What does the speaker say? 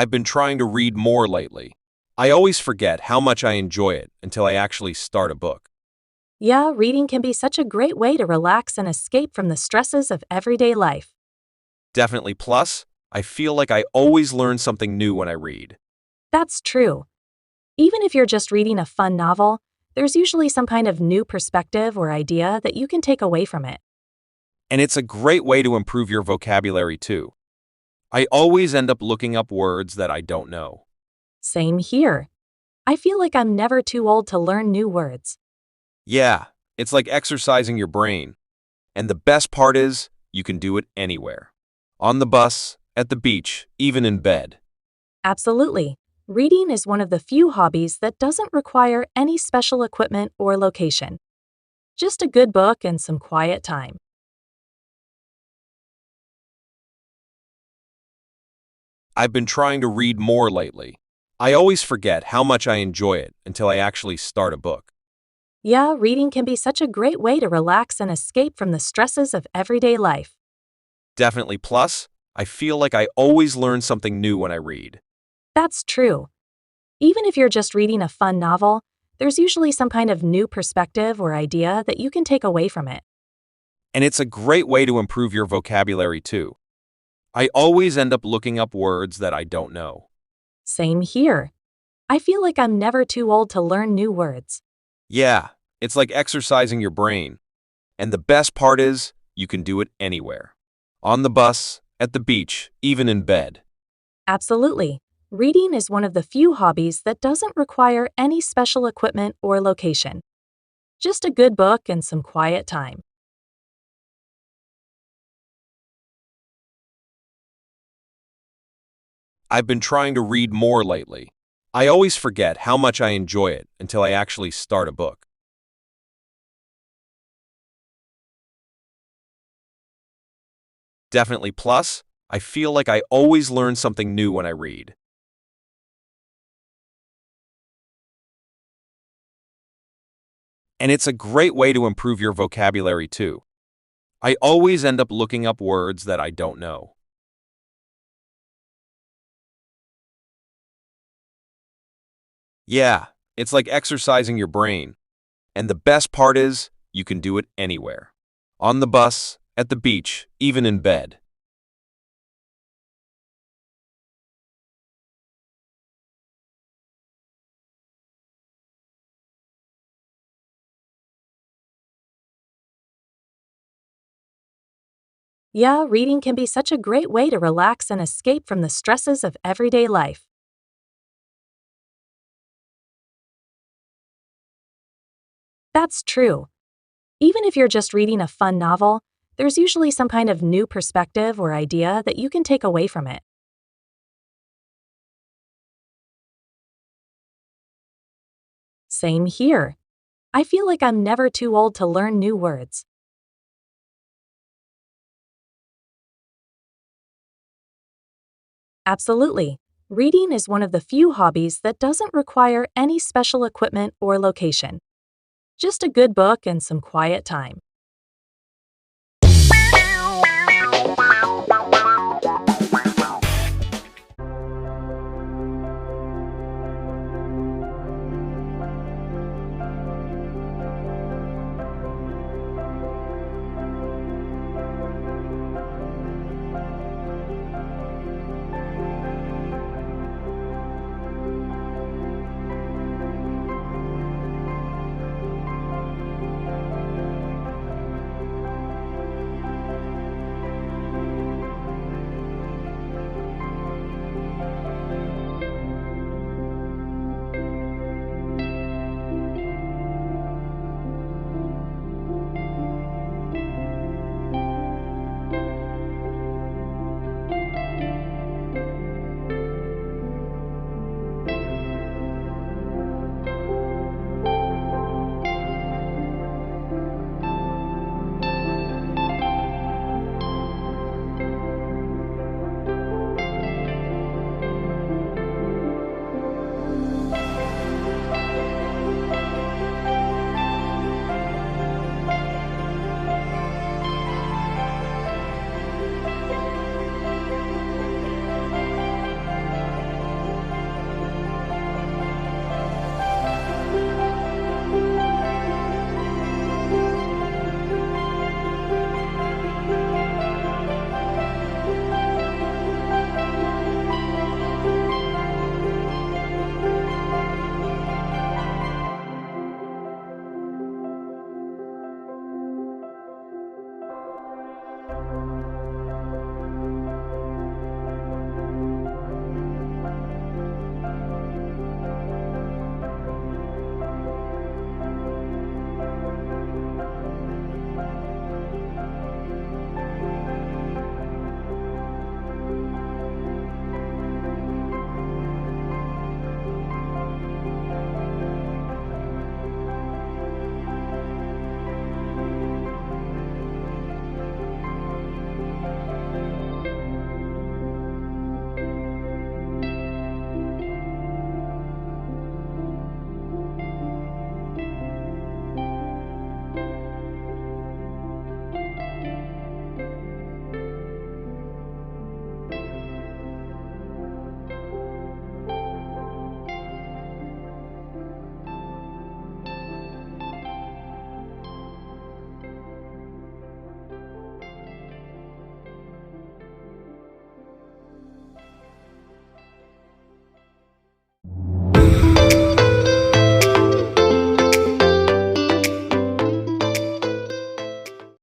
I've been trying to read more lately. I always forget how much I enjoy it until I actually start a book. Yeah, reading can be such a great way to relax and escape from the stresses of everyday life. Definitely. Plus, I feel like I always learn something new when I read. That's true. Even if you're just reading a fun novel, there's usually some kind of new perspective or idea that you can take away from it. And it's a great way to improve your vocabulary too. I always end up looking up words that I don't know. Same here. I feel like I'm never too old to learn new words. Yeah, it's like exercising your brain. And the best part is, you can do it anywhere. On the bus, at the beach, even in bed. Absolutely. Reading is one of the few hobbies that doesn't require any special equipment or location. Just a good book and some quiet time. I've been trying to read more lately. I always forget how much I enjoy it until I actually start a book. Yeah, reading can be such a great way to relax and escape from the stresses of everyday life. Definitely. Plus, I feel like I always learn something new when I read. That's true. Even if you're just reading a fun novel, there's usually some kind of new perspective or idea that you can take away from it. And it's a great way to improve your vocabulary too. I always end up looking up words that I don't know. Same here. I feel like I'm never too old to learn new words. Yeah, it's like exercising your brain. And the best part is, you can do it anywhere. On the bus, at the beach, even in bed. Absolutely. Reading is one of the few hobbies that doesn't require any special equipment or location. Just a good book and some quiet time. I've been trying to read more lately. I always forget how much I enjoy it until I actually start a book. Definitely. Plus, I feel like I always learn something new when I read. And it's a great way to improve your vocabulary too. I always end up looking up words that I don't know. Yeah, it's like exercising your brain. And the best part is, you can do it anywhere. On the bus, at the beach, even in bed. Yeah, reading can be such a great way to relax and escape from the stresses of everyday life. That's true. Even if you're just reading a fun novel, there's usually some kind of new perspective or idea that you can take away from it. Same here. I feel like I'm never too old to learn new words. Absolutely. Reading is one of the few hobbies that doesn't require any special equipment or location. Just a good book and some quiet time.